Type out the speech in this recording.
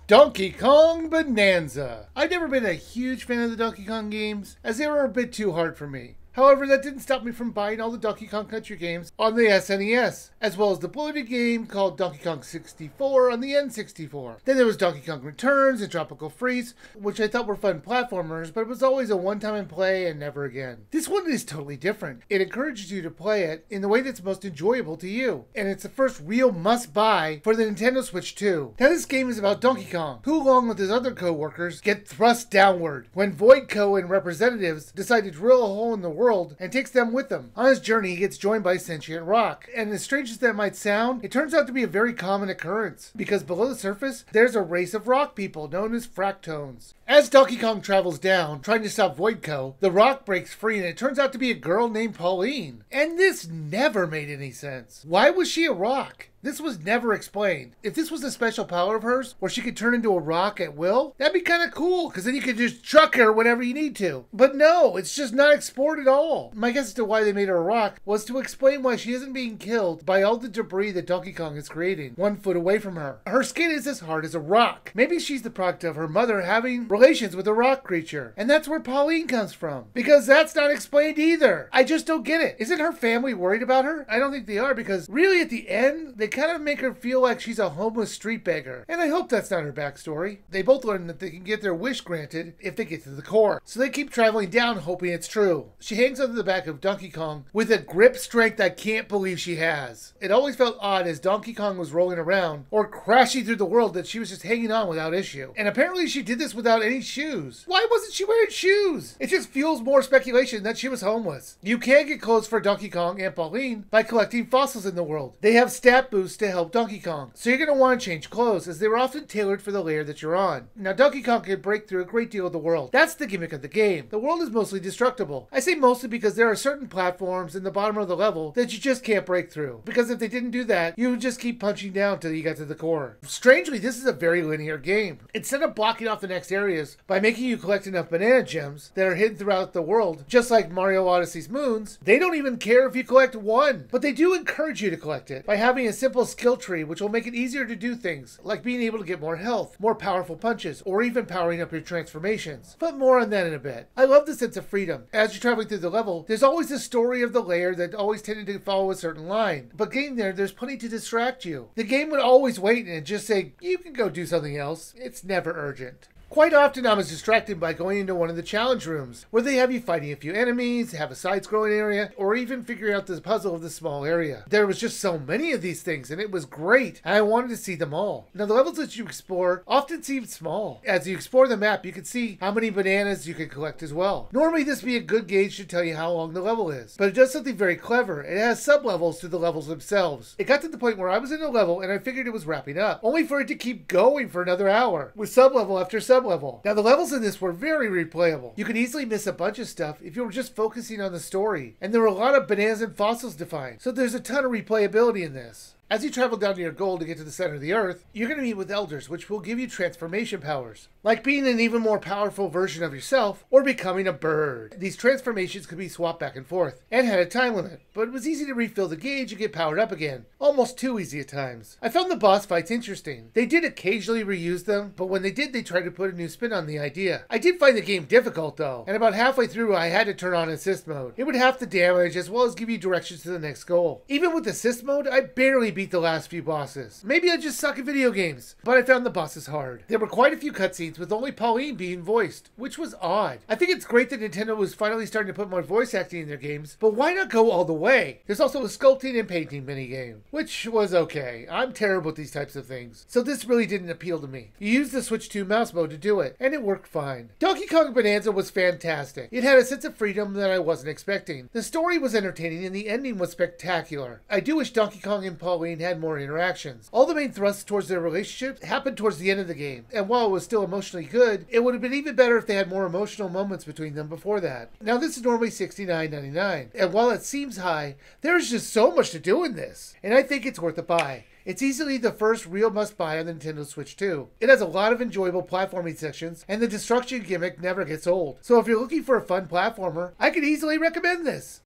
Donkey Kong Bonanza. I've never been a huge fan of the Donkey Kong games, as they were a bit too hard for me. However, that didn't stop me from buying all the Donkey Kong Country games on the SNES, as well as the bloated game called Donkey Kong 64 on the N64. Then there was Donkey Kong Returns and Tropical Freeze, which I thought were fun platformers, but it was always a one-time in play and never again. This one is totally different. It encourages you to play it in the way that's most enjoyable to you, and it's the first real must-buy for the Nintendo Switch 2. Now this game is about Donkey Kong, who along with his other co-workers get thrust downward when Void Co and representatives decide to drill a hole in the world and takes them with them. On his journey, he gets joined by sentient rock, and as strange as that might sound, it turns out to be a very common occurrence, because below the surface, there's a race of rock people known as fractones. As Donkey Kong travels down, trying to stop Voidco, the rock breaks free and it turns out to be a girl named Pauline. And this never made any sense. Why was she a rock? This was never explained. If this was a special power of hers, where she could turn into a rock at will, that'd be kind of cool, because then you could just chuck her whenever you need to. But no, it's just not explored at all. My guess as to why they made her a rock was to explain why she isn't being killed by all the debris that Donkey Kong is creating 1 foot away from her. Her skin is as hard as a rock. Maybe she's the product of her mother having relations with a rock creature. And that's where Pauline comes from. Because that's not explained either. I just don't get it. Isn't her family worried about her? I don't think they are, because really at the end, they kind of make her feel like she's a homeless street beggar. And I hope that's not her backstory. They both learn that they can get their wish granted if they get to the core. So they keep traveling down hoping it's true. She hangs onto the back of Donkey Kong with a grip strength I can't believe she has. It always felt odd as Donkey Kong was rolling around or crashing through the world that she was just hanging on without issue. And apparently she did this without any shoes. Why wasn't she wearing shoes? It just fuels more speculation that she was homeless. You can get clothes for Donkey Kong and Pauline by collecting fossils in the world. They have stat boosts to help Donkey Kong, so you're going to want to change clothes as they were often tailored for the layer that you're on. Now Donkey Kong can break through a great deal of the world. That's the gimmick of the game. The world is mostly destructible. I say mostly because there are certain platforms in the bottom of the level that you just can't break through, because if they didn't do that, you would just keep punching down till you got to the core. Strangely, this is a very linear game. Instead of blocking off the next areas by making you collect enough banana gems that are hidden throughout the world, just like Mario Odyssey's moons, they don't even care if you collect one. But they do encourage you to collect it by having a simple skill tree which will make it easier to do things, like being able to get more health, more powerful punches, or even powering up your transformations. But more on that in a bit. I love the sense of freedom. As you're traveling through the level, there's always the story of the layer that always tended to follow a certain line. But getting there's plenty to distract you. The game would always wait and just say, you can go do something else. It's never urgent. Quite often I was distracted by going into one of the challenge rooms, where they have you fighting a few enemies, have a side-scrolling area, or even figuring out the puzzle of the small area. There was just so many of these things, and it was great, and I wanted to see them all. Now the levels that you explore often seem small. As you explore the map, you can see how many bananas you can collect as well. Normally this would be a good gauge to tell you how long the level is, but it does something very clever. It has sub-levels to the levels themselves. It got to the point where I was in a level and I figured it was wrapping up, only for it to keep going for another hour, with sub-level after sub-level. Now the levels in this were very replayable. You could easily miss a bunch of stuff if you were just focusing on the story, and there were a lot of bananas and fossils to find, so there's a ton of replayability in this. As you travel down to your goal to get to the center of the earth, you're going to meet with elders, which will give you transformation powers, like being an even more powerful version of yourself or becoming a bird. These transformations could be swapped back and forth, and had a time limit, but it was easy to refill the gauge and get powered up again. Almost too easy at times. I found the boss fights interesting. They did occasionally reuse them, but when they did, they tried to put a new spin on the idea. I did find the game difficult though, and about halfway through I had to turn on assist mode. It would half the damage as well as give you directions to the next goal. Even with assist mode, I barely beat the last few bosses. Maybe I just suck at video games, but I found the bosses hard. There were quite a few cutscenes with only Pauline being voiced, which was odd. I think it's great that Nintendo was finally starting to put more voice acting in their games, but why not go all the way? There's also a sculpting and painting minigame, which was okay. I'm terrible at these types of things, so this really didn't appeal to me. You used the Switch 2 mouse mode to do it, and it worked fine. Donkey Kong Bonanza was fantastic. It had a sense of freedom that I wasn't expecting. The story was entertaining and the ending was spectacular. I do wish Donkey Kong and Pauline had more interactions. All the main thrusts towards their relationship happened towards the end of the game, and while it was still emotionally good, it would have been even better if they had more emotional moments between them before that. Now this is normally $69.99, and while it seems high, there's just so much to do in this, and I think it's worth a buy. It's easily the first real must-buy on the Nintendo Switch 2. It has a lot of enjoyable platforming sections, and the destruction gimmick never gets old. So if you're looking for a fun platformer, I could easily recommend this.